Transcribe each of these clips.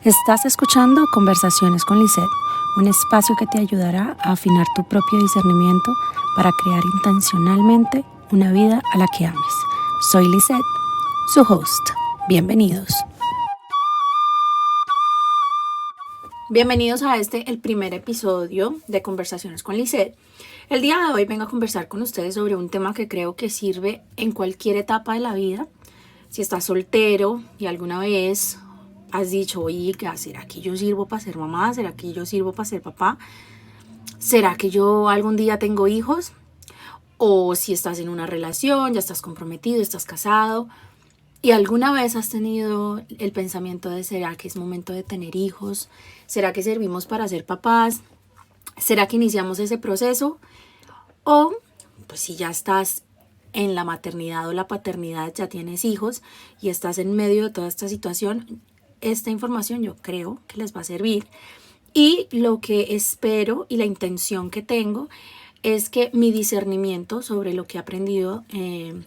Estás escuchando Conversaciones con Lisette, un espacio que te ayudará a afinar tu propio discernimiento para crear intencionalmente una vida a la que ames. Soy Lisette, su host. Bienvenidos. Bienvenidos a el primer episodio de Conversaciones con Lisette. El día de hoy vengo a conversar con ustedes sobre un tema que creo que sirve en cualquier etapa de la vida. Si estás soltero y alguna vez has dicho, oye, ¿será que yo sirvo para ser mamá? ¿Será que yo sirvo para ser papá? ¿Será que yo algún día tengo hijos? O si estás en una relación, ya estás comprometido, estás casado y alguna vez has tenido el pensamiento de ¿será que es momento de tener hijos? ¿Será que servimos para ser papás? ¿Será que iniciamos ese proceso? O pues si ya estás en la maternidad o la paternidad, ya tienes hijos y estás en medio de toda esta situación, esta información yo creo que les va a servir. Y lo que espero y la intención que tengo es que mi discernimiento sobre lo que he aprendido en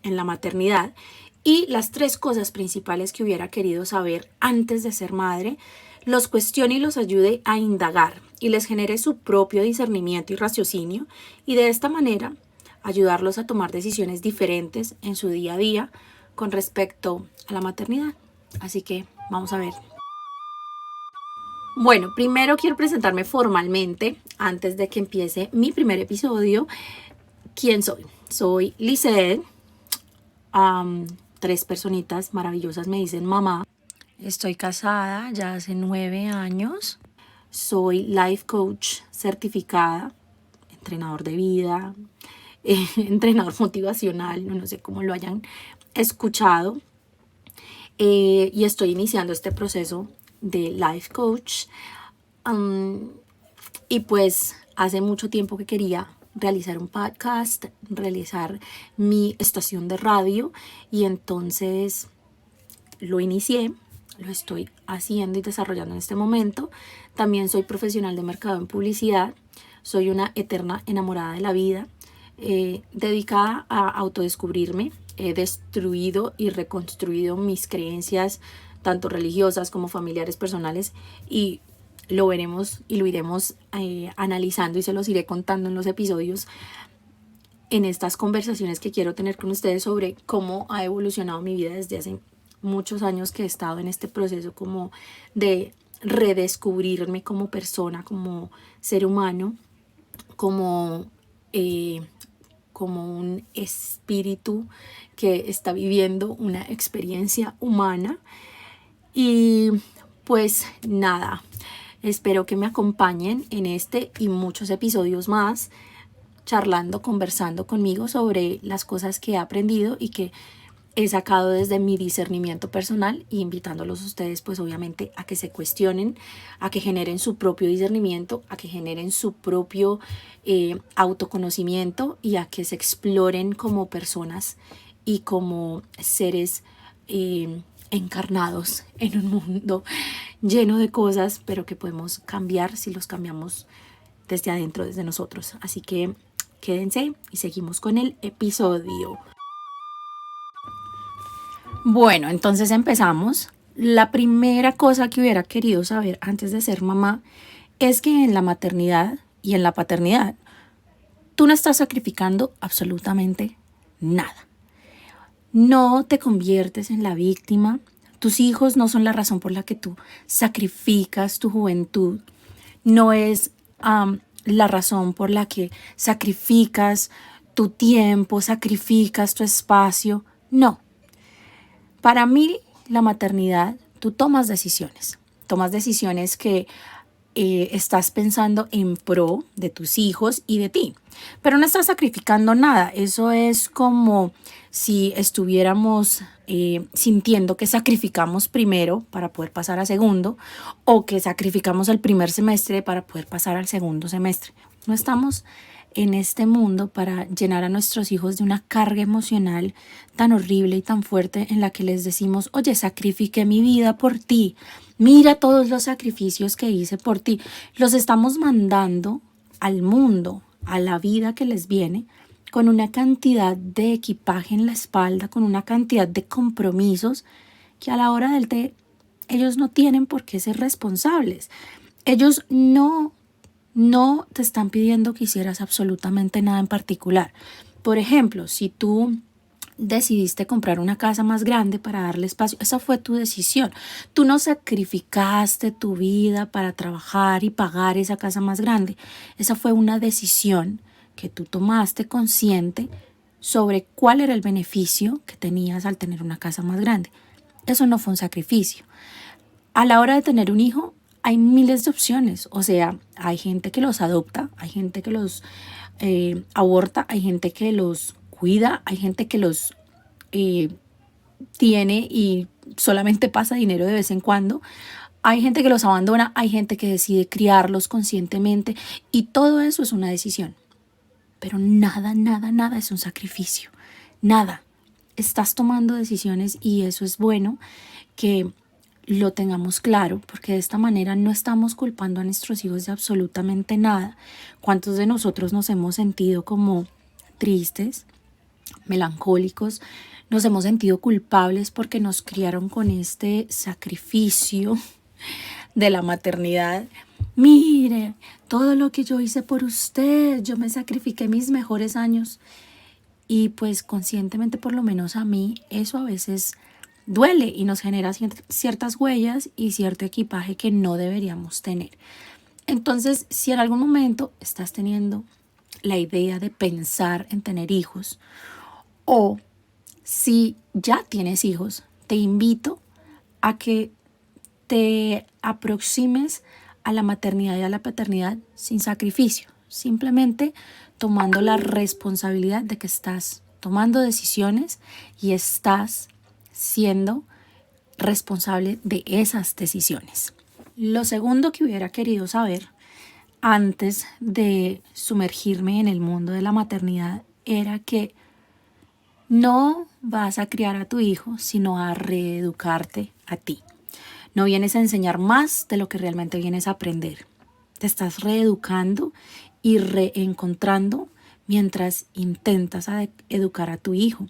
la maternidad y las 3 cosas principales que hubiera querido saber antes de ser madre, los cuestione y los ayude a indagar y les genere su propio discernimiento y raciocinio, y de esta manera ayudarlos a tomar decisiones diferentes en su día a día con respecto a la maternidad. Así que vamos a ver. Bueno, primero quiero presentarme formalmente antes de que empiece mi primer episodio. ¿Quién soy? Soy Lisette. 3 personitas maravillosas me dicen mamá. Estoy casada ya hace 9 años. Soy life coach certificada, entrenador de vida, entrenador motivacional, no sé cómo lo hayan escuchado. Y estoy iniciando este proceso de life coach. Y pues hace mucho tiempo que quería realizar un podcast, realizar mi estación de radio, y entonces lo inicié, lo estoy haciendo y desarrollando en este momento. También soy profesional de mercado en publicidad, soy una eterna enamorada de la vida, dedicada a autodescubrirme. He destruido y reconstruido mis creencias, tanto religiosas como familiares, personales, y lo veremos y lo iremos analizando y se los iré contando en los episodios, en estas conversaciones que quiero tener con ustedes sobre cómo ha evolucionado mi vida desde hace muchos años que he estado en este proceso como de redescubrirme como persona, como ser humano, como un espíritu que está viviendo una experiencia humana. Y pues nada, espero que me acompañen en este y muchos episodios más, charlando, conversando conmigo sobre las cosas que he aprendido y que he sacado desde mi discernimiento personal, y invitándolos a ustedes pues obviamente a que se cuestionen, a que generen su propio discernimiento, a que generen su propio autoconocimiento y a que se exploren como personas y como seres encarnados en un mundo lleno de cosas, pero que podemos cambiar si los cambiamos desde adentro, desde nosotros. Así que quédense y seguimos con el episodio. Bueno, entonces empezamos. La primera cosa que hubiera querido saber antes de ser mamá es que en la maternidad y en la paternidad tú no estás sacrificando absolutamente nada. No te conviertes en la víctima. Tus hijos no son la razón por la que tú sacrificas tu juventud. No es la razón por la que sacrificas tu tiempo, sacrificas tu espacio. No. Para mí, la maternidad, tú tomas decisiones que estás pensando en pro de tus hijos y de ti, pero no estás sacrificando nada. Eso es como si estuviéramos sintiendo que sacrificamos primero para poder pasar a segundo, o que sacrificamos el primer semestre para poder pasar al segundo semestre. No estamos en este mundo para llenar a nuestros hijos de una carga emocional tan horrible y tan fuerte en la que les decimos, oye, sacrifiqué mi vida por ti, mira todos los sacrificios que hice por ti. Los estamos mandando al mundo, a la vida que les viene, con una cantidad de equipaje en la espalda, con una cantidad de compromisos que a la hora del té ellos no tienen por qué ser responsables. Ellos no te están pidiendo que hicieras absolutamente nada en particular. Por ejemplo, si tú decidiste comprar una casa más grande para darle espacio, esa fue tu decisión. Tú no sacrificaste tu vida para trabajar y pagar esa casa más grande. Esa fue una decisión que tú tomaste consciente sobre cuál era el beneficio que tenías al tener una casa más grande. Eso no fue un sacrificio. A la hora de tener un hijo, hay miles de opciones. O sea, hay gente que los adopta, hay gente que los aborta, hay gente que los cuida, hay gente que los tiene y solamente pasa dinero de vez en cuando. Hay gente que los abandona, hay gente que decide criarlos conscientemente y todo eso es una decisión. Pero nada, nada, nada es un sacrificio. Nada. Estás tomando decisiones y eso es bueno que lo tengamos claro, porque de esta manera no estamos culpando a nuestros hijos de absolutamente nada. ¿Cuántos de nosotros nos hemos sentido como tristes, melancólicos? Nos hemos sentido culpables porque nos criaron con este sacrificio de la maternidad. Mire, todo lo que yo hice por usted, yo me sacrifiqué mis mejores años. Y pues conscientemente, por lo menos a mí, eso a veces duele y nos genera ciertas huellas y cierto equipaje que no deberíamos tener. Entonces, si en algún momento estás teniendo la idea de pensar en tener hijos, o si ya tienes hijos, te invito a que te aproximes a la maternidad y a la paternidad sin sacrificio, simplemente tomando la responsabilidad de que estás tomando decisiones y estás siendo responsable de esas decisiones. Lo segundo que hubiera querido saber antes de sumergirme en el mundo de la maternidad era que no vas a criar a tu hijo, sino a reeducarte a ti. No vienes a enseñar más de lo que realmente vienes a aprender. Te estás reeducando y reencontrando mientras intentas educar a tu hijo.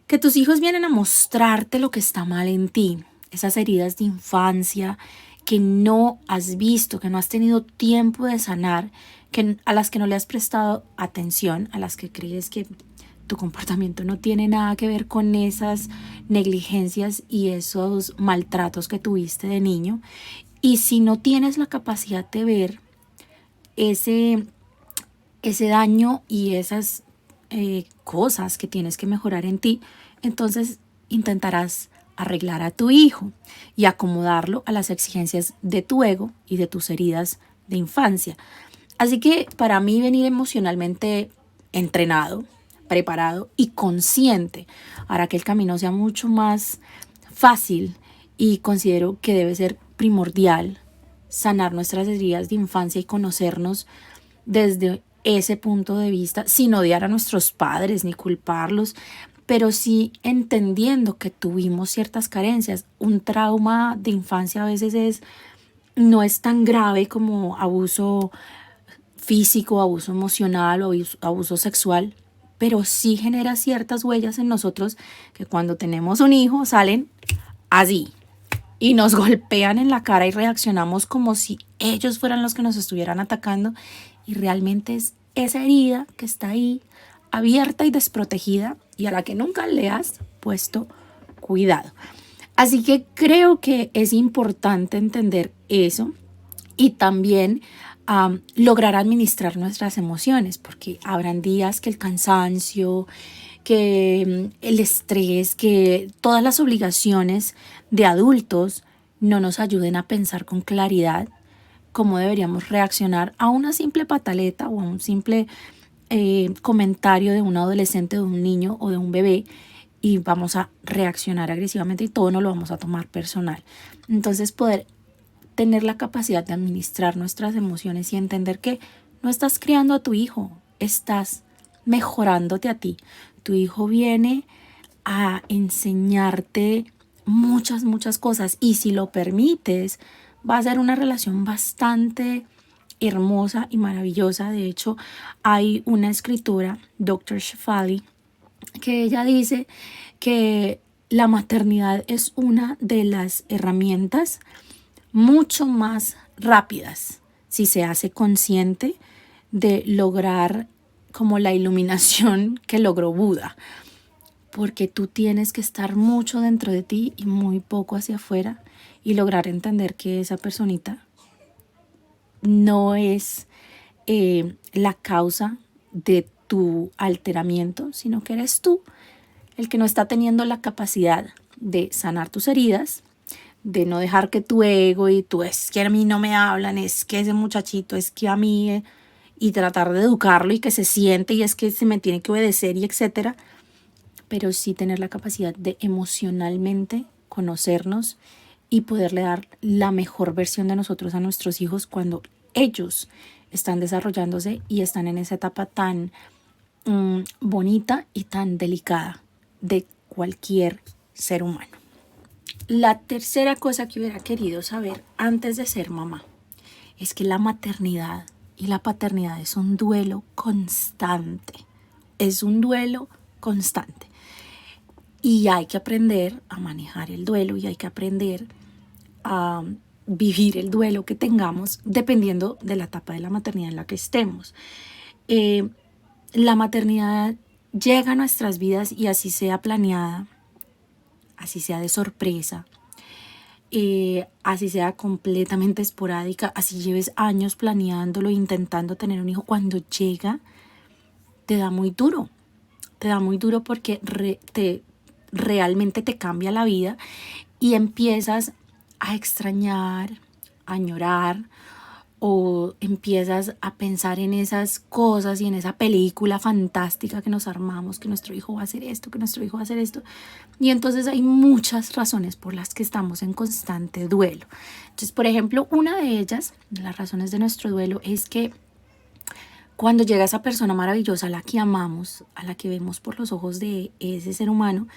Que tus hijos vienen a mostrarte lo que está mal en ti, esas heridas de infancia que no has visto, que no has tenido tiempo de sanar, a las que no le has prestado atención, a las que crees que tu comportamiento no tiene nada que ver con esas negligencias y esos maltratos que tuviste de niño. Y si no tienes la capacidad de ver ese daño y esas cosas que tienes que mejorar en ti, entonces intentarás arreglar a tu hijo y acomodarlo a las exigencias de tu ego y de tus heridas de infancia. Así que para mí venir emocionalmente entrenado, preparado y consciente hará que el camino sea mucho más fácil, y considero que debe ser primordial sanar nuestras heridas de infancia y conocernos desde ese punto de vista, sin odiar a nuestros padres ni culparlos, pero sí entendiendo que tuvimos ciertas carencias. Un trauma de infancia a veces no es tan grave como abuso físico, abuso emocional o abuso sexual, pero sí genera ciertas huellas en nosotros que cuando tenemos un hijo salen así y nos golpean en la cara y reaccionamos como si ellos fueran los que nos estuvieran atacando, y realmente es esa herida que está ahí abierta y desprotegida y a la que nunca le has puesto cuidado. Así que creo que es importante entender eso y también lograr administrar nuestras emociones, porque habrán días que el cansancio, que el estrés, que todas las obligaciones de adultos no nos ayuden a pensar con claridad cómo deberíamos reaccionar a una simple pataleta o a un simple comentario de un adolescente, de un niño o de un bebé, y vamos a reaccionar agresivamente y todo nos lo vamos a tomar personal. Entonces poder tener la capacidad de administrar nuestras emociones y entender que no estás criando a tu hijo, estás mejorándote a ti. Tu hijo viene a enseñarte muchas, muchas cosas, y si lo permites, va a ser una relación bastante hermosa y maravillosa. De hecho, hay una escritora, Dr. Shefali, que ella dice que la maternidad es una de las herramientas mucho más rápidas si se hace consciente de lograr como la iluminación que logró Buda, porque tú tienes que estar mucho dentro de ti y muy poco hacia afuera y lograr entender que esa personita no es la causa de tu alteramiento, sino que eres tú el que no está teniendo la capacidad de sanar tus heridas, de no dejar que tu ego y tú es que a mí no me hablan, es que ese muchachito, es que a mí, y tratar de educarlo y que se siente y es que se me tiene que obedecer y etcétera, pero sí tener la capacidad de emocionalmente conocernos y poderle dar la mejor versión de nosotros a nuestros hijos cuando ellos están desarrollándose y están en esa etapa tan bonita y tan delicada de cualquier ser humano. La tercera cosa que hubiera querido saber antes de ser mamá es que la maternidad y la paternidad es un duelo constante. Es un duelo constante. Y hay que aprender a manejar el duelo y hay que aprender a vivir el duelo que tengamos dependiendo de la etapa de la maternidad en la que estemos. La maternidad llega a nuestras vidas y así sea planeada, así sea de sorpresa, así sea completamente esporádica, así lleves años planeándolo, intentando tener un hijo, cuando llega te da muy duro porque realmente te cambia la vida y empiezas a extrañar, a añorar, o empiezas a pensar en esas cosas y en esa película fantástica que nos armamos, que nuestro hijo va a hacer esto, que nuestro hijo va a hacer esto. Y entonces hay muchas razones por las que estamos en constante duelo. Entonces, por ejemplo, una de ellas, las razones de nuestro duelo, es que cuando llega esa persona maravillosa a la que amamos, a la que vemos por los ojos de ese ser humano,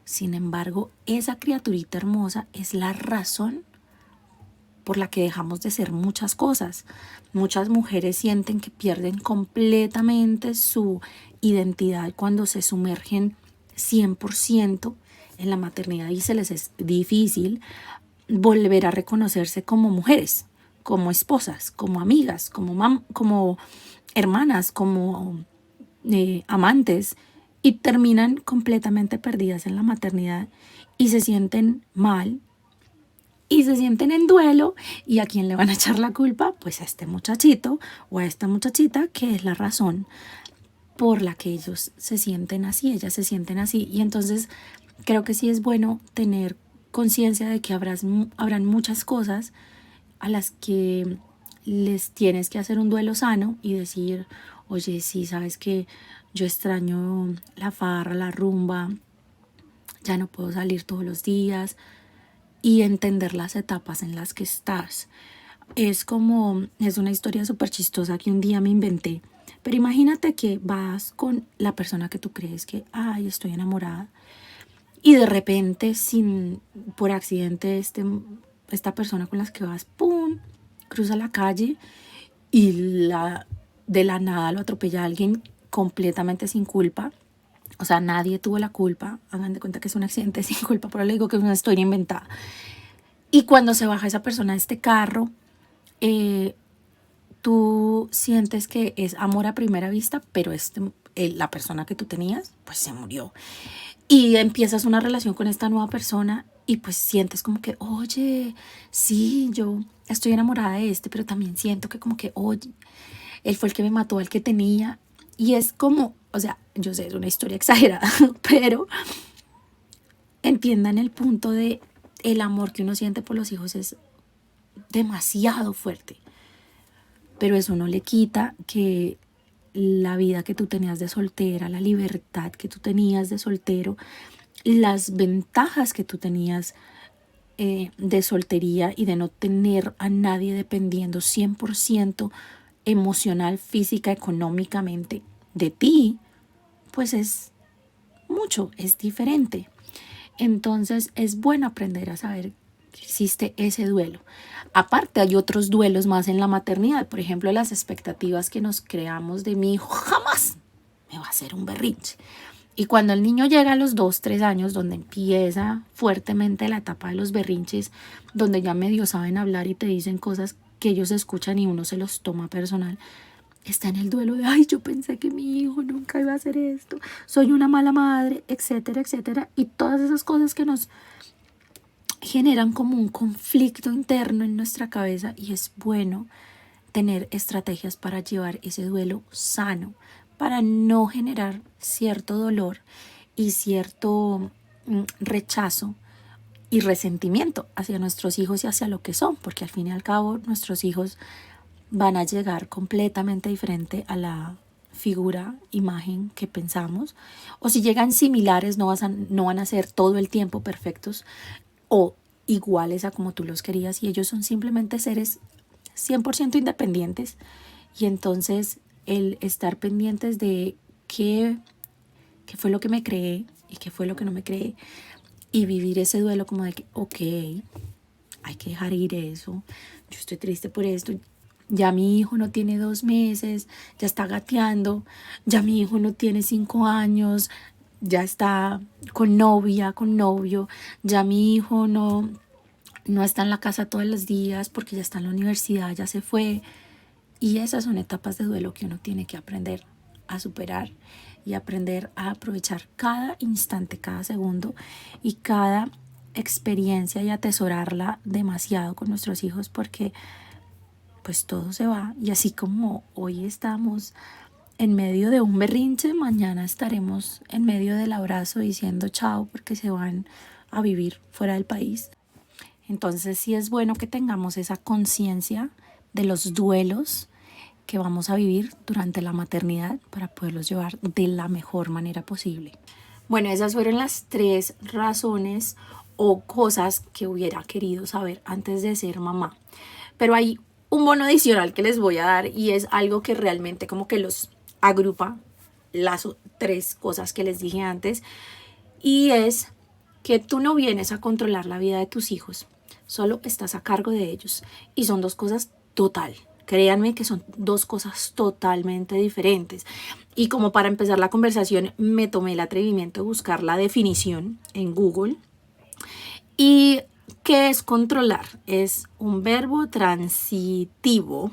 sin embargo, esa criaturita hermosa es la razón por la que dejamos de ser muchas cosas. Muchas mujeres sienten que pierden completamente su identidad cuando se sumergen 100% en la maternidad y se les es difícil volver a reconocerse como mujeres, como esposas, como amigas, como hermanas, como amantes, y terminan completamente perdidas en la maternidad y se sienten mal y se sienten en duelo. ¿Y a quién le van a echar la culpa? Pues a este muchachito o a esta muchachita, que es la razón por la que ellos se sienten así, ellas se sienten así. Y entonces creo que sí es bueno tener conciencia de que habrán muchas cosas a las que les tienes que hacer un duelo sano y decir, oye, sí, sabes que yo extraño la farra, la rumba, ya no puedo salir todos los días, y entender las etapas en las que estás. Es una historia súper chistosa que un día me inventé, pero imagínate que vas con la persona que tú crees que, ay, estoy enamorada, y de repente, por accidente, esta persona con la que vas, ¡pum!, cruza la calle y de la nada lo atropella a alguien completamente sin culpa. O sea, nadie tuvo la culpa. Hagan de cuenta que es un accidente sin culpa, pero le digo que es una historia inventada. Y cuando se baja esa persona de este carro, tú sientes que es amor a primera vista, pero la persona que tú tenías, pues se murió. Y empiezas una relación con esta nueva persona y pues sientes como que, oye, sí, yo estoy enamorada de pero también siento que como que, oye, él fue el que me mató al que tenía. Y es como, o sea, yo sé, es una historia exagerada, pero entiendan el punto de el amor que uno siente por los hijos es demasiado fuerte. Pero eso no le quita que la vida que tú tenías de soltera, la libertad que tú tenías de soltero, las ventajas que tú tenías de soltería y de no tener a nadie dependiendo 100% emocional, física, económicamente de ti, pues es mucho, es diferente. Entonces es bueno aprender a saber que existe ese duelo. Aparte hay otros duelos más en la maternidad, por ejemplo las expectativas que nos creamos de mi hijo, jamás me va a hacer un berrinche. Y cuando el niño llega a los 2, 3 años, donde empieza fuertemente la etapa de los berrinches, donde ya medio saben hablar y te dicen cosas que ellos escuchan y uno se los toma personal, está en el duelo de, ay, yo pensé que mi hijo nunca iba a hacer esto, soy una mala madre, etcétera, etcétera. Y todas esas cosas que nos generan como un conflicto interno en nuestra cabeza, y es bueno tener estrategias para llevar ese duelo sano, para no generar cierto dolor y cierto rechazo y resentimiento hacia nuestros hijos y hacia lo que son, porque al fin y al cabo nuestros hijos van a llegar completamente diferente a la figura, imagen que pensamos, o si llegan similares no van a ser todo el tiempo perfectos o iguales a como tú los querías, y ellos son simplemente seres 100% independientes. Y entonces el estar pendientes de qué fue lo que me creé y qué fue lo que no me creé, y vivir ese duelo como de que, ok, hay que dejar ir eso, yo estoy triste por esto, ya mi hijo no tiene 2 meses, ya está gateando, ya mi hijo no tiene 5 años, ya está con novia, con novio, ya mi hijo no está en la casa todos los días porque ya está en la universidad, ya se fue. Y esas son etapas de duelo que uno tiene que aprender a superar y aprender a aprovechar cada instante, cada segundo y cada experiencia, y atesorarla demasiado con nuestros hijos, porque pues todo se va, y así como hoy estamos en medio de un berrinche, mañana estaremos en medio del abrazo diciendo chao porque se van a vivir fuera del país. Entonces sí es bueno que tengamos esa conciencia de los duelos que vamos a vivir durante la maternidad para poderlos llevar de la mejor manera posible. Bueno, esas fueron las 3 razones o cosas que hubiera querido saber antes de ser mamá. Pero hay un bono adicional que les voy a dar, y es algo que realmente como que los agrupa, las 3 cosas que les dije antes, y es que tú no vienes a controlar la vida de tus hijos, solo estás a cargo de ellos, y son 2 cosas créanme que son 2 cosas totalmente diferentes. Y como para empezar la conversación me tomé el atrevimiento de buscar la definición en Google. ¿Y qué es controlar? Es un verbo transitivo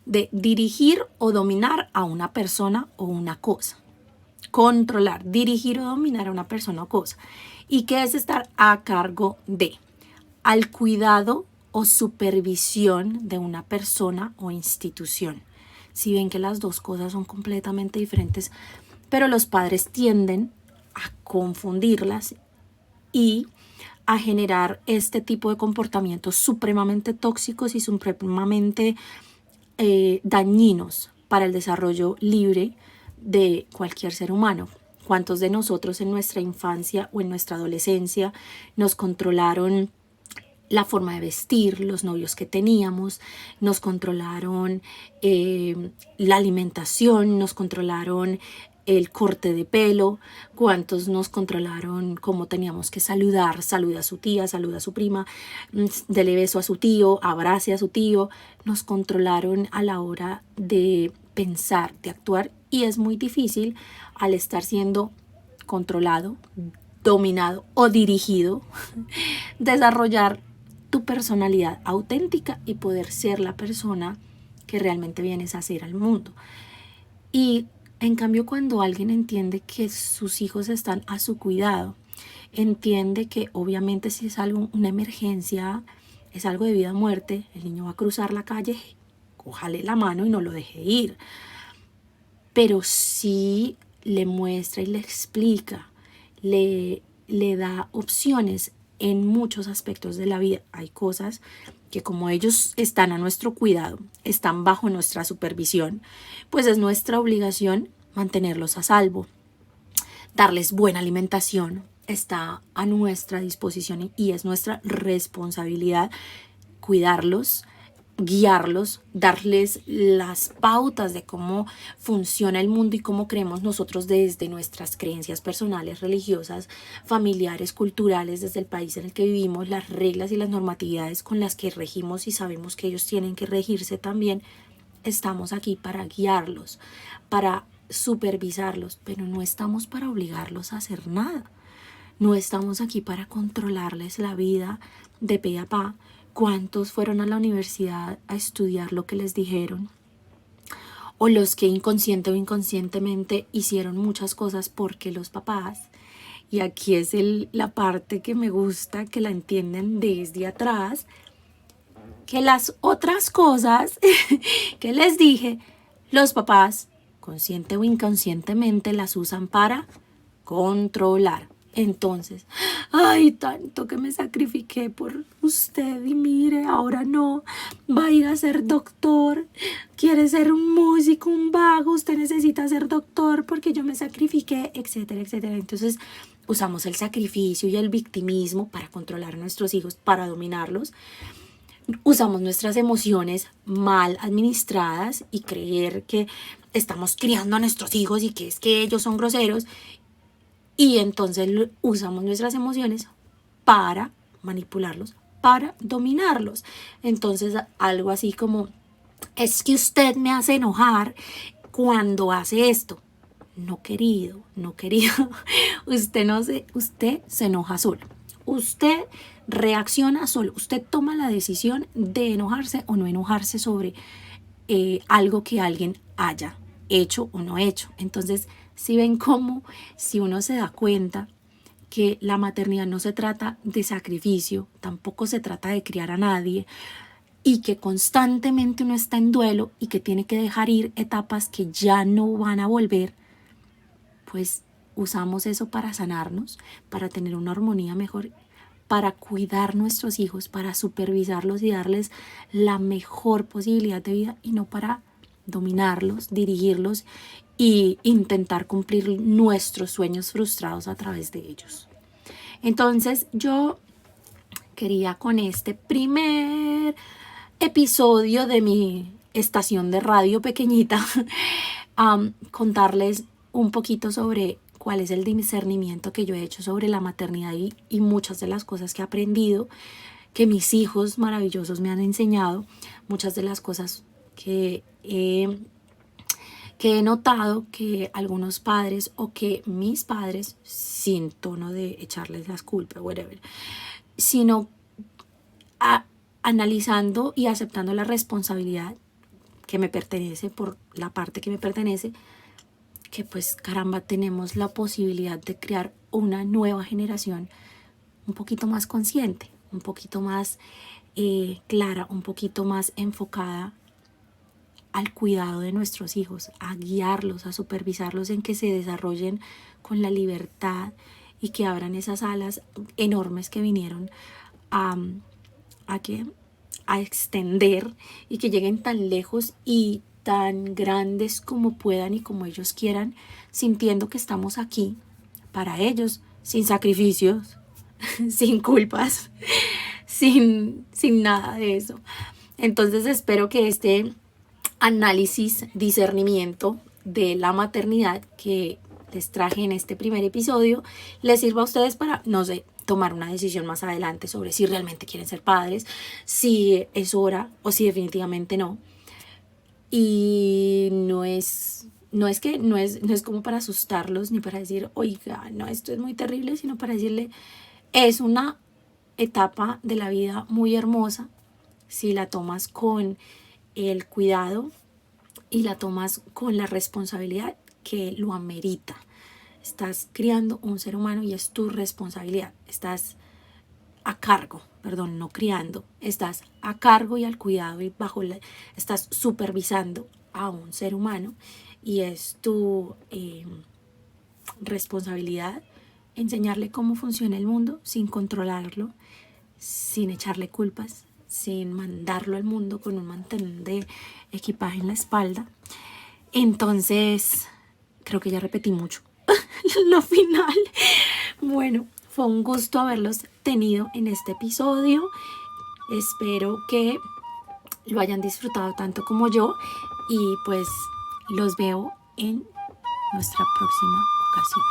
de dirigir o dominar a una persona o una cosa. Controlar, dirigir o dominar a una persona o cosa. ¿Y qué es estar a cargo de? Al cuidado o supervisión de una persona o institución. Si ven que las 2 cosas son completamente diferentes, pero los padres tienden a confundirlas y a generar este tipo de comportamientos supremamente tóxicos y supremamente dañinos para el desarrollo libre de cualquier ser humano. ¿Cuántos de nosotros en nuestra infancia o en nuestra adolescencia nos controlaron la forma de vestir, los novios que teníamos, nos controlaron la alimentación, nos controlaron el corte de pelo? ¿Cuántos nos controlaron cómo teníamos que saludar? Saluda a su tía, saluda a su prima, dele beso a su tío, abrace a su tío. Nos controlaron a la hora de pensar, de actuar, y es muy difícil al estar siendo controlado, dominado o dirigido, desarrollar tu personalidad auténtica y poder ser la persona que realmente vienes a ser al mundo. Y en cambio, cuando alguien entiende que sus hijos están a su cuidado, entiende que obviamente si es algo, una emergencia, es algo de vida o muerte, el niño va a cruzar la calle, cójale la mano y no lo deje ir. Pero sí le muestra y le explica, le da opciones en muchos aspectos de la vida. Hay cosas que, como ellos están a nuestro cuidado, están bajo nuestra supervisión, pues es nuestra obligación mantenerlos a salvo, darles buena alimentación, está a nuestra disposición y es nuestra responsabilidad cuidarlos, guiarlos, darles las pautas de cómo funciona el mundo y cómo creemos nosotros desde nuestras creencias personales, religiosas, familiares, culturales, desde el país en el que vivimos, las reglas y las normatividades con las que regimos y sabemos que ellos tienen que regirse también. Estamos aquí para guiarlos, para supervisarlos, pero no estamos para obligarlos a hacer nada. No estamos aquí para controlarles la vida de pe a pa. ¿Cuántos fueron a la universidad a estudiar lo que les dijeron? O los que inconsciente o inconscientemente hicieron muchas cosas porque los papás, y aquí es la parte que me gusta, que la entienden desde atrás, que las otras cosas que les dije, los papás, consciente o inconscientemente, las usan para controlar. Entonces, ay, tanto que me sacrifiqué por usted y mire, ahora no, va a ir a ser doctor, quiere ser un músico, un vago, usted necesita ser doctor porque yo me sacrifiqué, etcétera, etcétera. Entonces, usamos el sacrificio y el victimismo para controlar a nuestros hijos, para dominarlos. Usamos nuestras emociones mal administradas y creer que estamos criando a nuestros hijos y que es que ellos son groseros. Y entonces usamos nuestras emociones para manipularlos, para dominarlos. Entonces algo así como, es que usted me hace enojar cuando hace esto. No, querido, no, querido. Usted se enoja solo. Usted reacciona solo. Usted toma la decisión de enojarse o no enojarse sobre algo que alguien haya hecho o no hecho. Entonces, si ven cómo, si uno se da cuenta que la maternidad no se trata de sacrificio, tampoco se trata de criar a nadie, y que constantemente uno está en duelo y que tiene que dejar ir etapas que ya no van a volver, pues usamos eso para sanarnos, para tener una armonía mejor, para cuidar nuestros hijos, para supervisarlos y darles la mejor posibilidad de vida y no para dominarlos, dirigirlos y intentar cumplir nuestros sueños frustrados a través de ellos. Entonces yo quería con este primer episodio de mi estación de radio pequeñita contarles un poquito sobre cuál es el discernimiento que yo he hecho sobre la maternidad y muchas de las cosas que he aprendido, que mis hijos maravillosos me han enseñado, muchas de las cosas que he notado que algunos padres o que mis padres, sin tono de echarles las culpas, whatever, sino analizando y aceptando la responsabilidad que me pertenece por la parte que me pertenece, que pues caramba tenemos la posibilidad de crear una nueva generación un poquito más consciente, un poquito más clara, un poquito más enfocada al cuidado de nuestros hijos, a guiarlos, a supervisarlos en que se desarrollen con la libertad y que abran esas alas enormes que vinieron a extender y que lleguen tan lejos y tan grandes como puedan y como ellos quieran, sintiendo que estamos aquí para ellos, sin sacrificios, sin culpas, sin nada de eso. Entonces espero que este análisis, discernimiento de la maternidad que les traje en este primer episodio les sirva a ustedes para, no sé, tomar una decisión más adelante sobre si realmente quieren ser padres, si es hora o si definitivamente no. Y no es como para asustarlos ni para decir, oiga, no, esto es muy terrible, sino para decirle, es una etapa de la vida muy hermosa si la tomas con el cuidado y la tomas con la responsabilidad que lo amerita. Estás criando un ser humano y es tu responsabilidad. Estás a cargo, no criando, estás a cargo y al cuidado y estás supervisando a un ser humano y es tu responsabilidad enseñarle cómo funciona el mundo sin controlarlo, sin echarle culpas, sin mandarlo al mundo con un mantén de equipaje en la espalda. Entonces, creo que ya repetí mucho lo final. Bueno, fue un gusto haberlos tenido en este episodio. Espero que lo hayan disfrutado tanto como yo y pues los veo en nuestra próxima ocasión.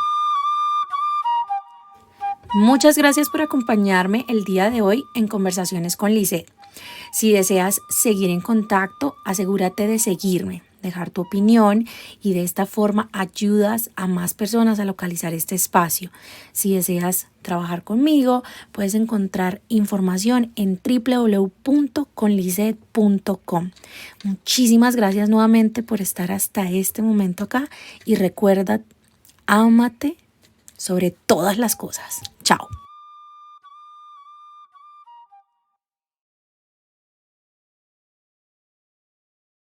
Muchas gracias por acompañarme el día de hoy en Conversaciones con Lisette. Si deseas seguir en contacto, asegúrate de seguirme. dejar tu opinión y de esta forma ayudas a más personas a localizar este espacio. Si deseas trabajar conmigo, puedes encontrar información en www.conlicet.com. Muchísimas gracias nuevamente por estar hasta este momento acá y recuerda, ámate sobre todas las cosas. Chao.